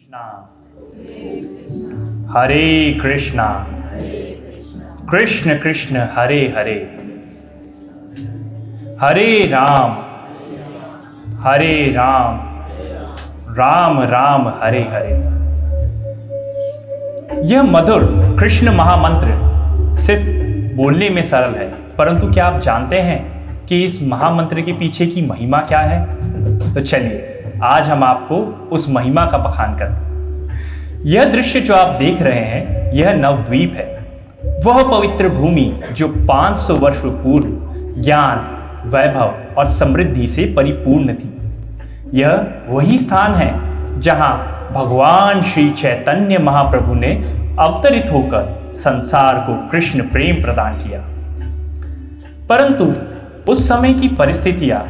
कृष्णा हरे कृष्णा कृष्ण कृष्ण हरे हरे हरे राम राम राम हरे हरे। यह मधुर कृष्ण महामंत्र सिर्फ बोलने में सरल है, परंतु क्या आप जानते हैं कि इस महामंत्र के पीछे की महिमा क्या है? तो चलिए आज हम आपको उस महिमा का बखान करते हैं। यह दृश्य जो आप देख रहे हैं यह नवद्वीप है, वह पवित्र भूमि जो 500 वर्ष पूर्व ज्ञान, वैभव और समृद्धि से परिपूर्ण थी। यह वही स्थान है जहां भगवान श्री चैतन्य महाप्रभु ने अवतरित होकर संसार को कृष्ण प्रेम प्रदान किया। परंतु उस समय की परिस्थितियां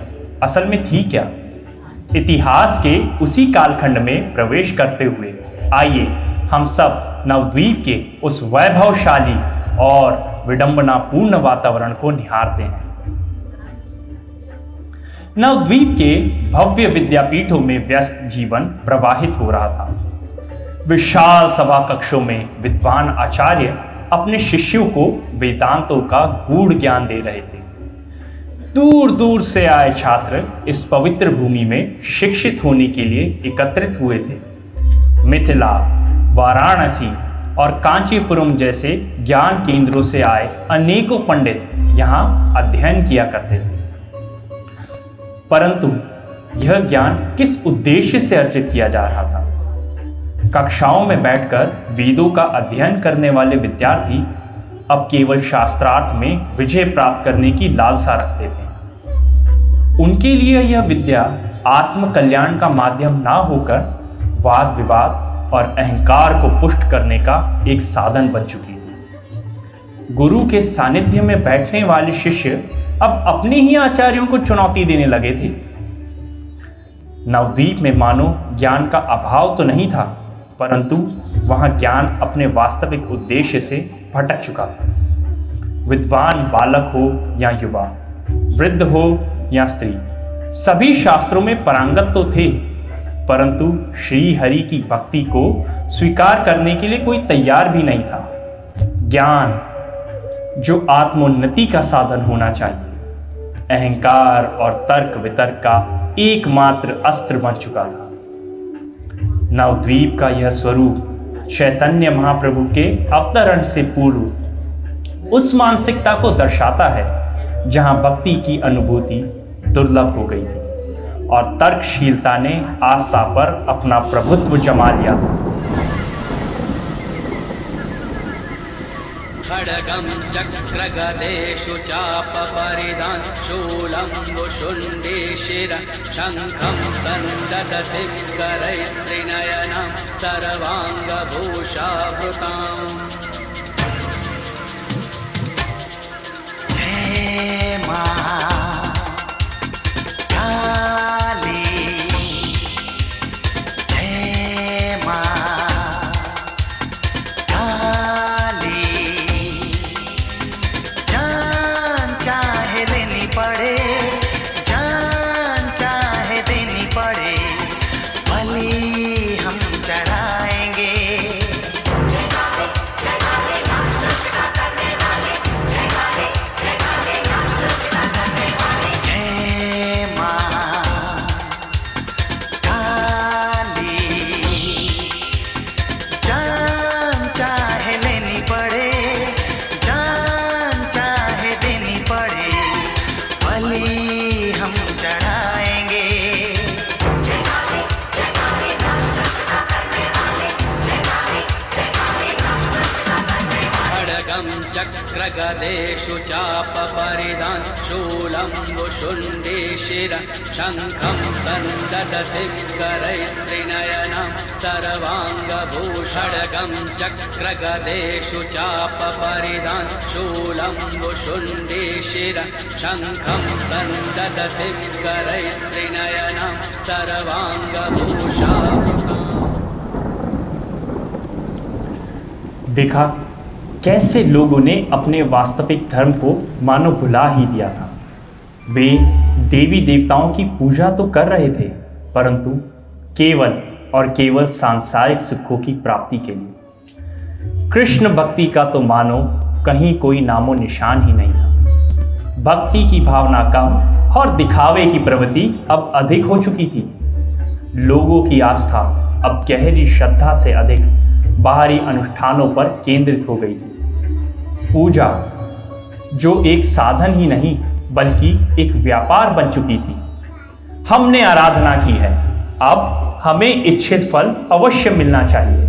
असल में थी क्या? इतिहास के उसी कालखंड में प्रवेश करते हुए आइए हम सब नवद्वीप के उस वैभवशाली और विडंबनापूर्ण वातावरण को निहारते हैं। नवद्वीप के भव्य विद्यापीठों में व्यस्त जीवन प्रवाहित हो रहा था। विशाल सभा कक्षों में विद्वान आचार्य अपने शिष्यों को वेदांतों का गूढ़ ज्ञान दे रहे थे। दूर दूर से आए छात्र इस पवित्र भूमि में शिक्षित होने के लिए एकत्रित हुए थे। मिथिला, वाराणसी और कांचीपुरम जैसे ज्ञान केंद्रों से आए अनेकों पंडित यहाँ अध्ययन किया करते थे। परंतु यह ज्ञान किस उद्देश्य से अर्जित किया जा रहा था? कक्षाओं में बैठकर वेदों का अध्ययन करने वाले विद्यार्थी अब केवल शास्त्रार्थ में विजय प्राप्त करने की लालसा रखते थे। उनके लिए यह विद्या आत्म कल्याण का माध्यम ना होकर वाद विवाद और अहंकार को पुष्ट करने का एक साधन बन चुकी थी। गुरु के सानिध्य में बैठने वाले शिष्य अब अपने ही आचार्यों को चुनौती देने लगे थे। नवद्वीप में मानो ज्ञान का अभाव तो नहीं था, परंतु वहां ज्ञान अपने वास्तविक उद्देश्य से भटक चुका था। विद्वान बालक हो या युवा, वृद्ध हो या स्त्री, सभी शास्त्रों में पारंगत तो थे, परंतु श्री हरि की भक्ति को स्वीकार करने के लिए कोई तैयार भी नहीं था। ज्ञान जो आत्मोन्नति का साधन होना चाहिए, अहंकार और तर्क वितर्क का एकमात्र अस्त्र बन चुका था। नवद्वीप का यह स्वरूप चैतन्य महाप्रभु के अवतरण से पूर्व उस मानसिकता को दर्शाता है जहां भक्ति की अनुभूति दुर्लभ हो गई थी और तर्कशीलता ने आस्था पर अपना प्रभुत्व जमा लिया। खड्गं चक्रगदेषु चापपरिधान् शूलं वुशुण्डीशिरः शङ्खं सन्ददति करैस्त्रिनयनां सर्वाङ्गभूषावृताम्। हे मां चक्रगदेषु चापपरिधान् शूलं वुशुण्डीशिरः शङ्खं सन्ददति करैस्त्रिनयनां सर्वाङ्गभूषणगं चक्रगदेषु चापपरिधान् शूलं वुशुण्डीशिरः शङ्खं सन्ददति करैस्त्रिनयनां सर्वाङ्गभूषावृताम्। देखा कैसे लोगों ने अपने वास्तविक धर्म को मानो भुला ही दिया था। वे देवी देवताओं की पूजा तो कर रहे थे, परंतु केवल और केवल सांसारिक सुखों की प्राप्ति के लिए। कृष्ण भक्ति का तो मानो कहीं कोई नामो निशान ही नहीं था। भक्ति की भावना कम और दिखावे की प्रवृत्ति अब अधिक हो चुकी थी। लोगों की आस्था अब गहरी श्रद्धा से अधिक बाहरी अनुष्ठानों पर केंद्रित हो गई थी। पूजा जो एक साधन ही नहीं बल्कि एक व्यापार बन चुकी थी। हमने आराधना की है, अब हमें इच्छित फल अवश्य मिलना चाहिए।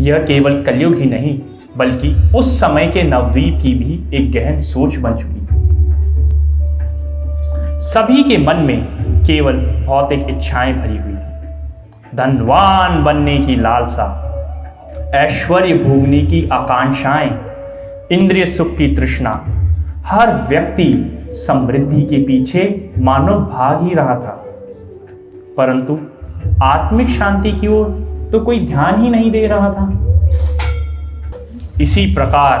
यह केवल कलयुग ही नहीं बल्कि उस समय के नवद्वीप की भी एक गहन सोच बन चुकी थी। सभी के मन में केवल भौतिक इच्छाएं भरी हुई थी। धनवान बनने की लालसा, ऐश्वर्य भोगने की आकांक्षाएं, इंद्रिय सुख की तृष्णा, हर व्यक्ति समृद्धि के पीछे मानो भाग ही रहा था, परंतु आत्मिक शांति की ओर तो कोई ध्यान ही नहीं दे रहा था। इसी प्रकार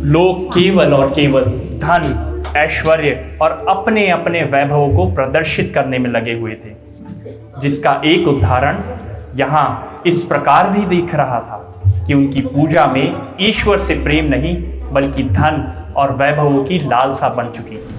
लोग केवल और केवल धन, ऐश्वर्य और अपने अपने वैभवों को प्रदर्शित करने में लगे हुए थे, जिसका एक उदाहरण यहाँ इस प्रकार भी दिख रहा था कि उनकी पूजा में ईश्वर से प्रेम नहीं बल्कि धन और वैभवों की लालसा बन चुकी थी।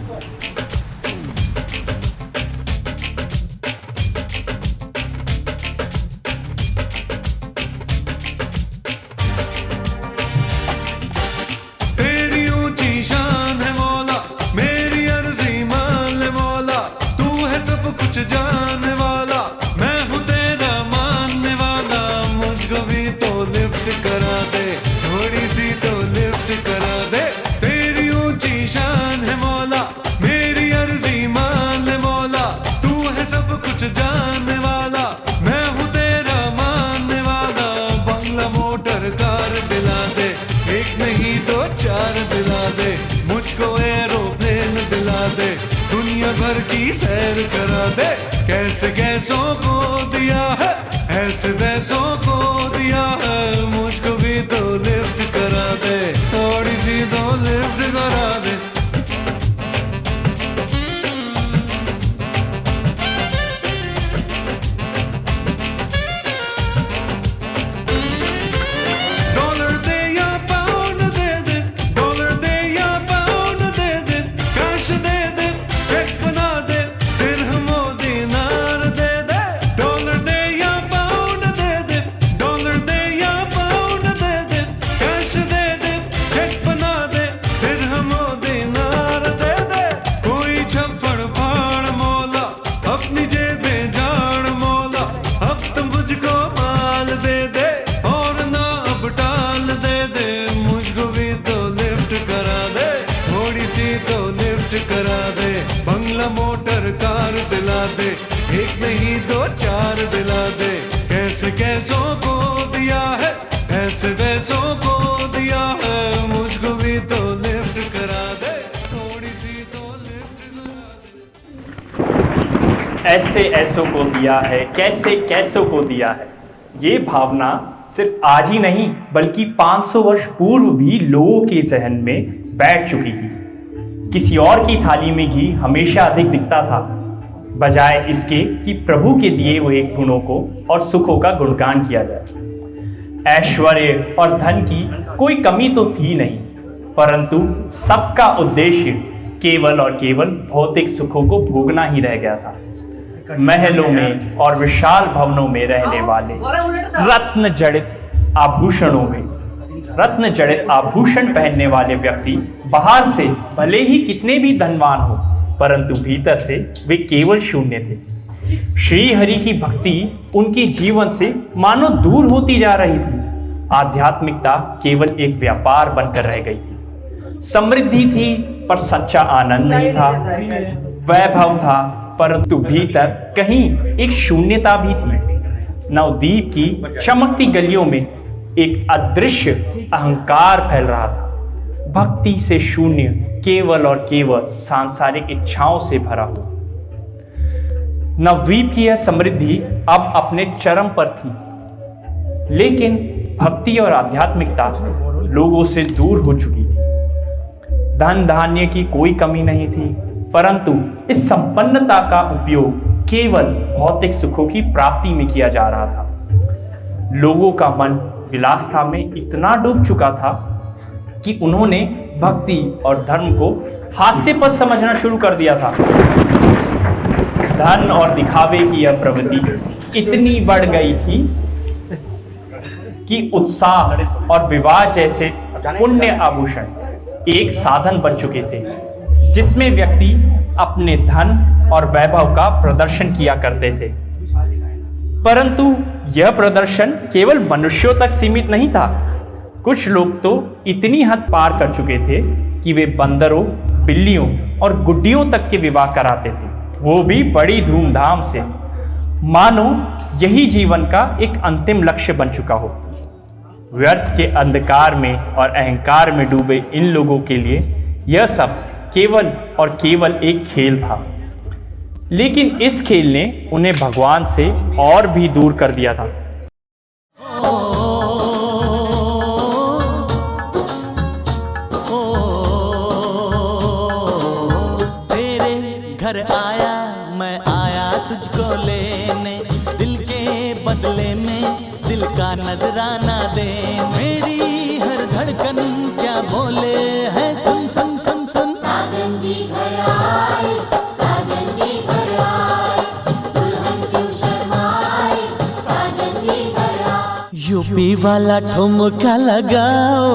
सैर करा दे, कैसे कैसों को दिया है, ऐसे वैसों को दिया है, मुझको भी तो लिफ्ट करा दे, थोड़ी सी तो लिफ्ट करा दे। डॉलर दे या पाउंड दे दे, डॉलर दे या पाउंड दे दे, कैश दे दे, चेक बना दे, मोटर कार दिला दे, एक नहीं दो चार दिला दे, कैसे कैसों को दिया है, ऐसे वैसों को दिया है, मुझको भी तो लिफ्ट करा दे, थोड़ी सी तो लिफ्ट करा दे। ऐसे ऐसों को दिया है, कैसे कैसों को दिया है, ये भावना सिर्फ आज ही नहीं बल्कि 500 वर्ष पूर्व भी लोगों के जहन में बैठ चुकी थी। किसी और की थाली में घी हमेशा अधिक दिखता था, बजाय इसके कि प्रभु के दिए हुए गुणों को और सुखों का गुणगान किया जाए। ऐश्वर्य और धन की कोई कमी तो थी नहीं, परंतु सबका उद्देश्य केवल और केवल भौतिक सुखों को भोगना ही रह गया था। महलों में और विशाल भवनों में रहने वाले रत्न जड़ित आभूषण पहनने वाले व्यक्ति बाहर से भले ही कितने भी धनवान हो, परंतु भीतर से वे केवल शून्य थे। श्री हरि की भक्ति उनके जीवन से मानो दूर होती जा रही थी। आध्यात्मिकता केवल एक व्यापार बनकर रह गई थी। समृद्धि थी पर सच्चा आनंद नहीं था। वैभव था परंतु भीतर कहीं एक शून्यता भी थी। नवद्वीप की चमकती गलियों में एक अदृश्य अहंकार फैल रहा था। भक्ति से शून्य, केवल और केवल सांसारिक इच्छाओं से भरा हुआ। नवद्वीप की यह समृद्धि अब अपने चरम पर थी, लेकिन भक्ति और आध्यात्मिकता लोगों से दूर हो चुकी थी। धन धान्य की कोई कमी नहीं थी, परंतु इस संपन्नता का उपयोग केवल भौतिक सुखों की प्राप्ति में किया जा रहा था। लोगों का मन विलासिता में इतना डूब चुका था कि उन्होंने भक्ति और धर्म को हास्यास्पद समझना शुरू कर दिया था। धन और दिखावे की यह प्रवृत्ति इतनी बढ़ गई थी कि उत्साह और विवाह जैसे पुण्य आभूषण एक साधन बन चुके थे, जिसमें व्यक्ति अपने धन और वैभव का प्रदर्शन किया करते थे। परंतु यह प्रदर्शन केवल मनुष्यों तक सीमित नहीं था। कुछ लोग तो इतनी हद पार कर चुके थे कि वे बंदरों, बिल्लियों और गुड्डियों तक के विवाह कराते थे, वो भी बड़ी धूमधाम से, मानो यही जीवन का एक अंतिम लक्ष्य बन चुका हो। व्यर्थ के अंधकार में और अहंकार में डूबे इन लोगों के लिए यह सब केवल और केवल एक खेल था। लेकिन इस खेल ने उन्हें भगवान से और भी दूर कर दिया था। तेरे घर आया मैं आया तुझको लेने, दिल के बदले में दिल का नजराना दे। मेरी हर धड़कन क्या बोले है, सुन सुन सुन सुन। साजन जी घर आए, साजन जी घर आए, दुल्हन क्यों शर्माए, साजन जी घर आए। यूपी वाला ठुमका लगाओ,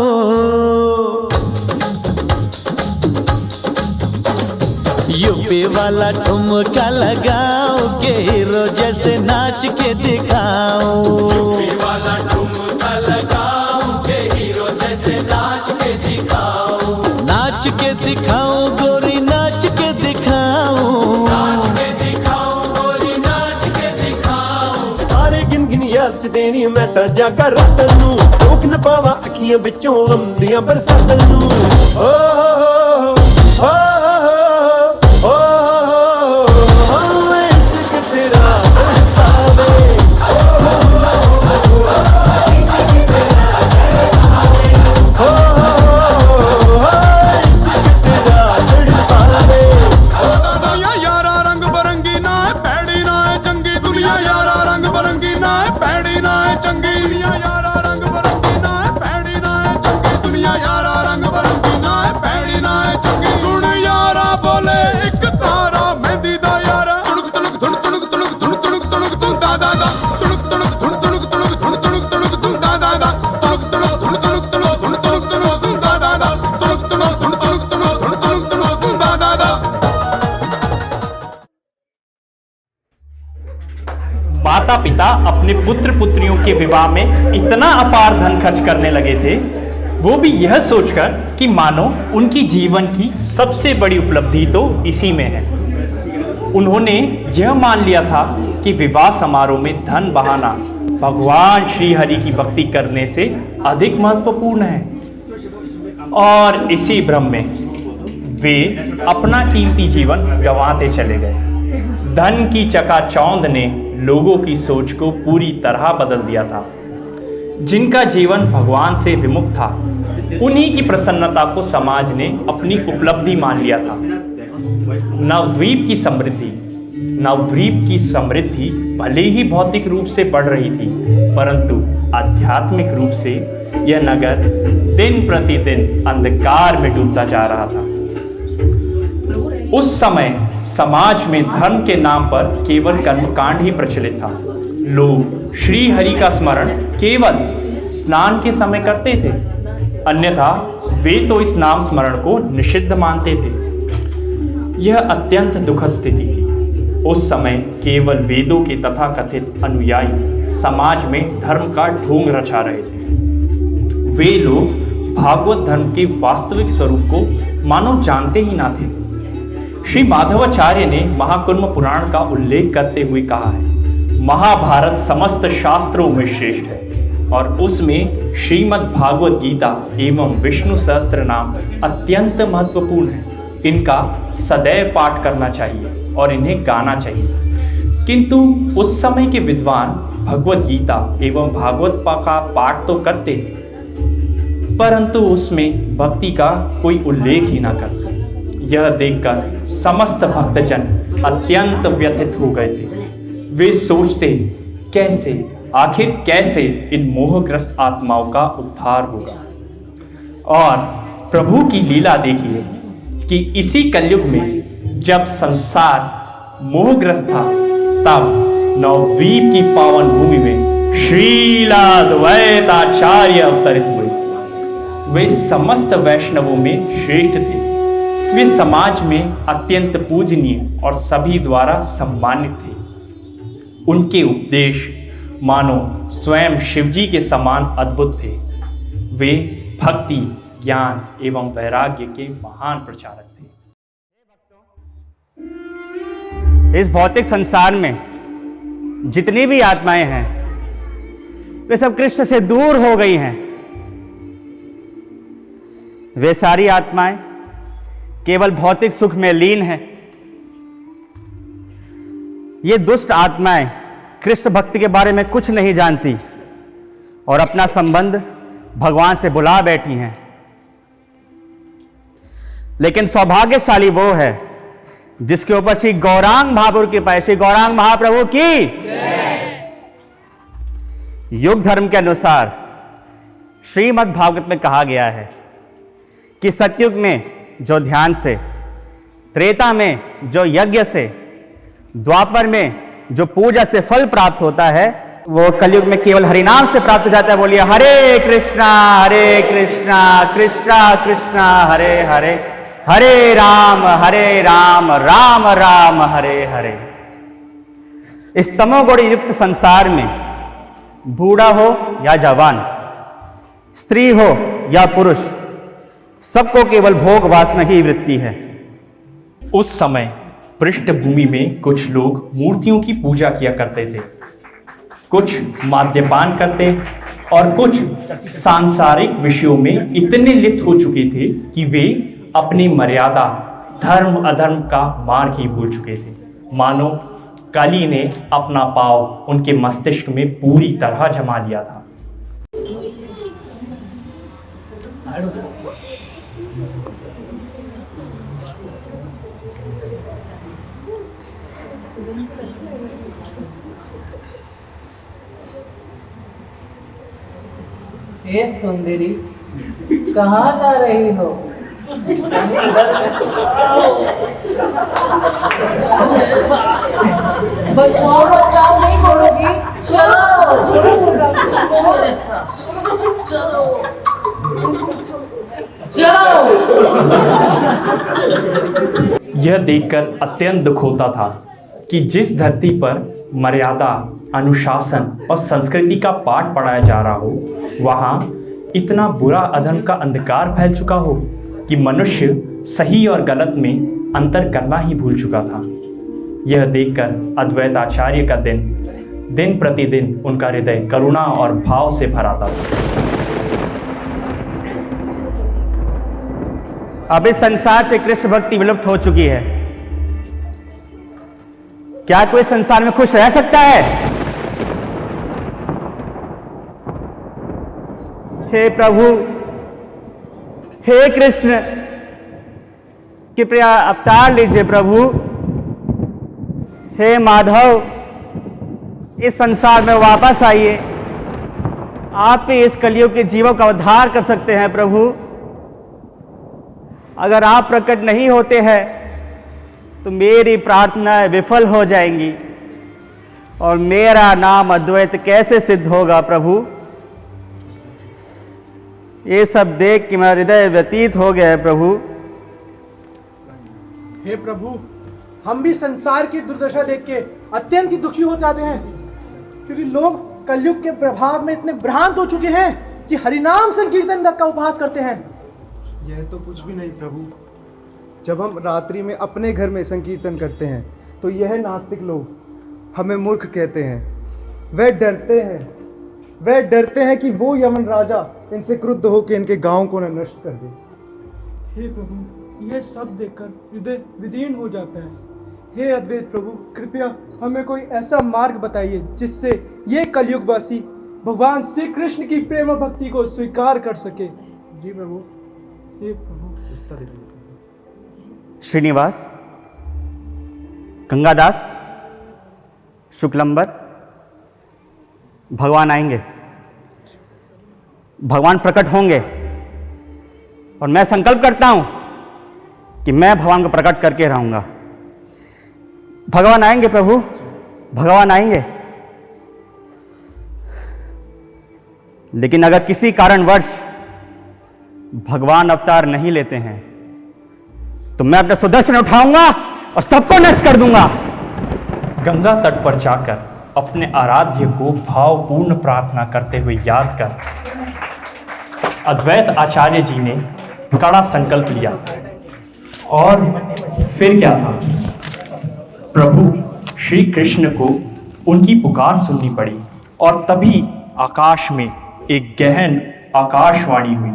यूपी वाला ठुमका लगाओ, के हीरो जैसे नाच के दिखाओ। यूपी वाला ठुमका लगाओ, के हीरो जैसे नाच के दिखाओ। नाच के दिखाओ गोरी, नाच के दिखाओ, नाच के दिखाओ गोरी, नाच के दिखाओ। आरे गिन गिन याद च देनी मैं तां जागा रातां नूं, रोक न पावा अखियां विचों आउंदियां बरसातां नूं। ओ हो माता पिता अपने पुत्र पुत्रियों के विवाह में इतना अपार धन खर्च करने लगे थे, वो भी यह सोचकर कि मानो उनकी जीवन की सबसे बड़ी उपलब्धि तो इसी में है। उन्होंने यह मान लिया था कि विवाह समारोह में धन बहाना भगवान श्री हरि की भक्ति करने से अधिक महत्वपूर्ण है, और इसी भ्रम में वे अपना कीमती जीवन गंवाते चले गए। धन की चकाचौंध ने लोगों की सोच को पूरी तरह बदल दिया था। जिनका जीवन भगवान से विमुख था, उन्हीं की प्रसन्नता को समाज ने अपनी उपलब्धि मान लिया था। नवद्वीप की समृद्धि भले ही भौतिक रूप से बढ़ रही थी, परंतु आध्यात्मिक रूप से यह नगर दिन प्रतिदिन अंधकार में डूबता जा रहा था। उस समय समाज में धर्म के नाम पर केवल कर्मकांड ही प्रचलित था। लोग श्री हरि का स्मरण केवल स्नान के समय करते थे, अन्यथा वे तो इस नाम स्मरण को निषिद्ध मानते थे। यह अत्यंत दुखद स्थिति थी। उस समय केवल वेदों के तथाकथित अनुयायी समाज में धर्म का ढोंग रचा रहे थे। वे लोग भागवत धर्म के वास्तविक स्वरूप को मानो जानते ही ना थे। श्री माधवाचार्य ने महाकुंभ पुराण का उल्लेख करते हुए कहा है, महाभारत समस्त शास्त्रों में श्रेष्ठ है और उसमें श्रीमद् भागवत गीता एवं विष्णु सहस्त्र नाम अत्यंत महत्वपूर्ण है। इनका सदैव पाठ करना चाहिए और इन्हें गाना चाहिए। किंतु उस समय के विद्वान भगवत गीता एवं भागवत का पाठ तो करते, परंतु उसमें भक्ति का कोई उल्लेख ही ना करते। यह देखकर समस्त भक्तजन अत्यंत व्यथित हो गए थे। वे सोचते कैसे, आखिर कैसे इन मोहग्रस्त आत्माओं का उद्धार होगा। और प्रभु की लीला देखिए कि इसी कलयुग में जब संसार मोहग्रस्त था, तब नवद्वीप की पावन भूमि में श्रील अद्वैताचार्य अवतरित हुए। वे समस्त वैष्णवों में श्रेष्ठ थे। वे समाज में अत्यंत पूजनीय और सभी द्वारा सम्मानित थे। उनके उपदेश मानो स्वयं शिवजी के समान अद्भुत थे। वे भक्ति, ज्ञान एवं वैराग्य के महान प्रचारक थे। इस भौतिक संसार में जितनी भी आत्माएं हैं वे सब कृष्ण से दूर हो गई हैं। वे सारी आत्माएं केवल भौतिक सुख में लीन हैं। ये दुष्ट आत्माएं कृष्ण भक्ति के बारे में कुछ नहीं जानती और अपना संबंध भगवान से बुला बैठी हैं। लेकिन सौभाग्यशाली वो है जिसके ऊपर श्री गौरांग महाप्रभु की कृपा है। श्री गौरांग महाप्रभु की युग धर्म के अनुसार श्रीमद् भागवत में कहा गया है कि सतयुग में जो ध्यान से, त्रेता में जो यज्ञ से, द्वापर में जो पूजा से फल प्राप्त होता है, वो कलयुग में केवल हरिनाम से प्राप्त हो जाता है। बोलिए हरे कृष्णा कृष्णा कृष्णा हरे हरे, हरे राम राम राम हरे हरे। इस तमोगुण युक्त संसार में बूढ़ा हो या जवान, स्त्री हो या पुरुष, सबको केवल भोग वासना ही वृत्ति है। उस समय पृष्ठभूमि में कुछ लोग मूर्तियों की पूजा किया करते थे, कुछ मद्यपान करते और कुछ सांसारिक विषयों में इतने लिप्त हो चुके थे कि वे अपनी मर्यादा, धर्म अधर्म का मार्ग ही भूल चुके थे। मानो कली ने अपना पांव उनके मस्तिष्क में पूरी तरह जमा लिया था। हे सुंदरी, कहाँ जा रही हो? बचाओ बचाओ नहीं बोलोगी? चलो चलो चलो। यह देखकर अत्यंत दुख होता था कि जिस धरती पर मर्यादा, अनुशासन और संस्कृति का पाठ पढ़ाया जा रहा हो, वहाँ इतना बुरा अधर्म का अंधकार फैल चुका हो कि मनुष्य सही और गलत में अंतर करना ही भूल चुका था। यह देखकर अद्वैताचार्य का दिन प्रतिदिन उनका हृदय करुणा और भाव से भराता था। अब इस संसार से कृष्ण भक्ति विलुप्त हो चुकी है। क्या कोई संसार में खुश रह सकता है? हे प्रभु, हे कृष्ण, कृपया अवतार लीजिए प्रभु। हे माधव, इस संसार में वापस आइए। आप ही इस कलयुग के जीवों का उद्धार कर सकते हैं प्रभु। अगर आप प्रकट नहीं होते हैं तो मेरी प्रार्थनाएं विफल हो जाएंगी और मेरा नाम अद्वैत कैसे सिद्ध होगा प्रभु। ये सब देख के मेरा हृदय व्यतीत हो गया है प्रभु। हे प्रभु, हम भी संसार की दुर्दशा देख के अत्यंत ही दुखी हो जाते हैं, क्योंकि लोग कलयुग के प्रभाव में इतने भ्रांत हो चुके हैं कि हरिनाम संकीर्तन तक का उपहास करते हैं। यह तो कुछ भी नहीं प्रभु। जब हम रात्रि में अपने घर में संकीर्तन करते हैं तो यह नास्तिक लोग हमें मूर्ख कहते हैं। वह डरते हैं कि वो यमन राजा इनसे क्रुद्ध होकर इनके गांव को न नष्ट कर दे। हे प्रभु, यह सब देखकर हृदय विदीर्ण हो जाता है। हे अद्वैत प्रभु, कृपया हमें कोई ऐसा मार्ग बताइए जिससे ये कलयुगवासी भगवान श्री कृष्ण की प्रेम भक्ति को स्वीकार कर सके। जी प्रभु, हे प्रभु। श्रीनिवास, गंगादास शुक्लंबर, भगवान आएंगे, भगवान प्रकट होंगे, और मैं संकल्प करता हूं कि मैं भगवान को प्रकट करके रहूंगा। भगवान आएंगे प्रभु, भगवान आएंगे। लेकिन अगर किसी कारणवश भगवान अवतार नहीं लेते हैं तो मैं अपना सुदर्शन उठाऊंगा और सबको नष्ट कर दूंगा। गंगा तट पर जाकर अपने आराध्य को भावपूर्ण प्रार्थना करते हुए याद कर अद्वैत आचार्य जी ने कड़ा संकल्प लिया। और फिर क्या था, प्रभु श्री कृष्ण को उनकी पुकार सुननी पड़ी और तभी आकाश में एक गहन आकाशवाणी हुई।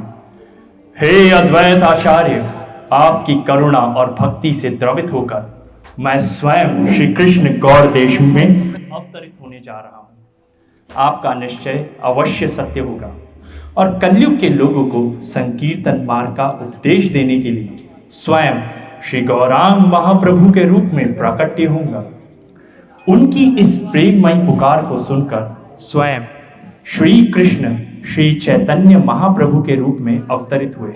हे अद्वैत आचार्य, आपकी करुणा और भक्ति से द्रवित होकर मैं स्वयं श्री कृष्ण गौर देश में अवतरित होने जा रहा हूँ। आपका निश्चय अवश्य सत्य होगा और कलयुग के लोगों को संकीर्तन मार्ग का उपदेश देने के लिए स्वयं श्री गौरांग महाप्रभु के रूप में प्रकट होऊंगा। उनकी इस प्रेममयी पुकार को सुनकर स्वयं श्री कृष्ण श्री चैतन्य महाप्रभु के रूप में अवतरित हुए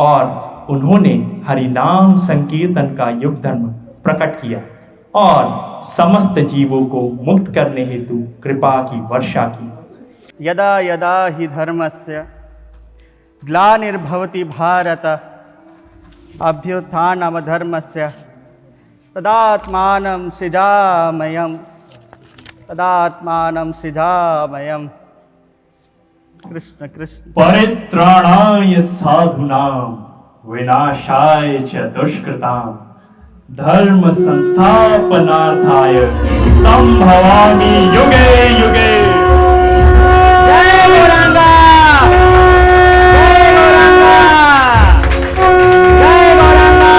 और उन्होंने हरिनाम संकीर्तन का युग धर्म प्रकट किया और समस्त जीवों को मुक्त करने हेतु कृपा की वर्षा की। यदा यदा हि धर्मस्य ग्लानिर्भवति भारत अभ्युत्थानमधर्मस्य तदात्मानं सृजाम्यहम्, तदात्मानं सृजाम्यहम्। कृष्ण कृष्ण। परित्राणाय साधूनां विनाशाय च दुष्कृतां धर्म संस्थापनार्थाय संभवामि युगे युगे। जय गौरांगा, जय गौरांगा, जय गौरांगा।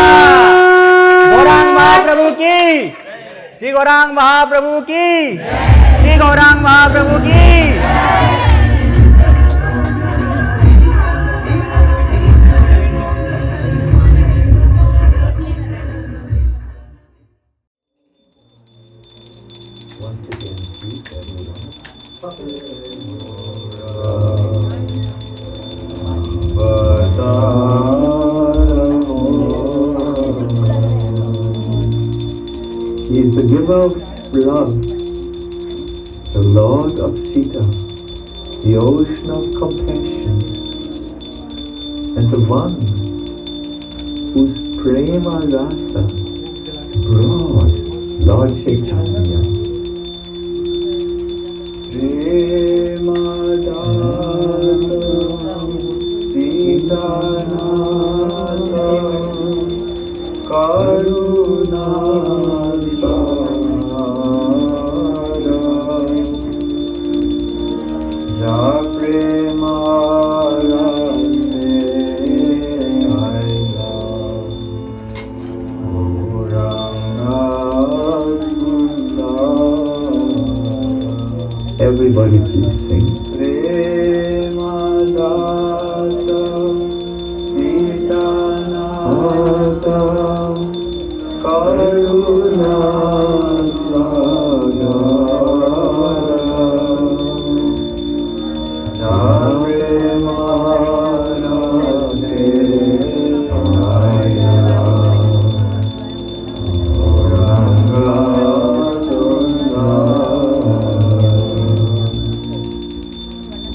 गौरांग महाप्रभु की, श्री गौरांग महाप्रभु की, श्री गौरांग महाप्रभु की। He is the giver of love, the Lord of Sita, the ocean of compassion, and the one whose prema rasa brought Lord Chaitanya. Prema data Sita nata karuna Everybody please sing. Prema data Sita nata karuna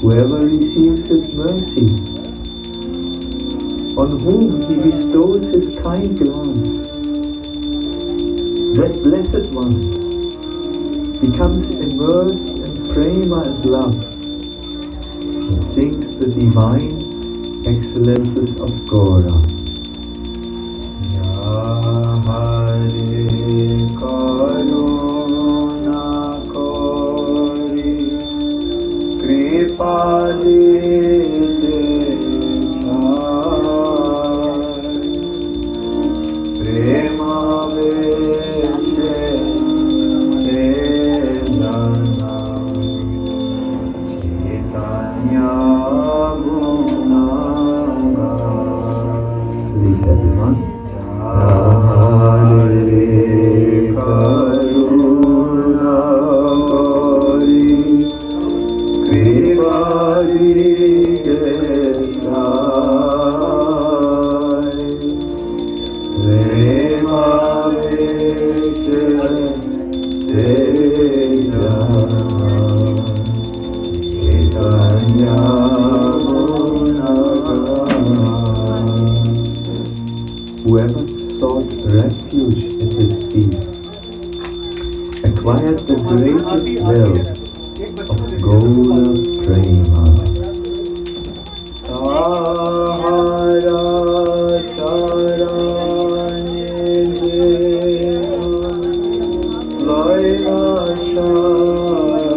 Whoever receives His mercy, on whom He bestows His kind glance, that blessed one becomes immersed in prema and love and sings the divine excellences of Gaura. Ya Hare Karuna Kori Kripalite Prema Veshe Sedana Chaitanya Gunanga. Please everyone. Hare whoever sought refuge at his feet acquired the greatest wealth of Gaura Prema. Tahara charane Laila Shara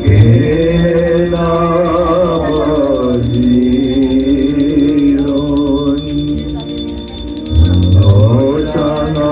Kela Bhajiron Lochana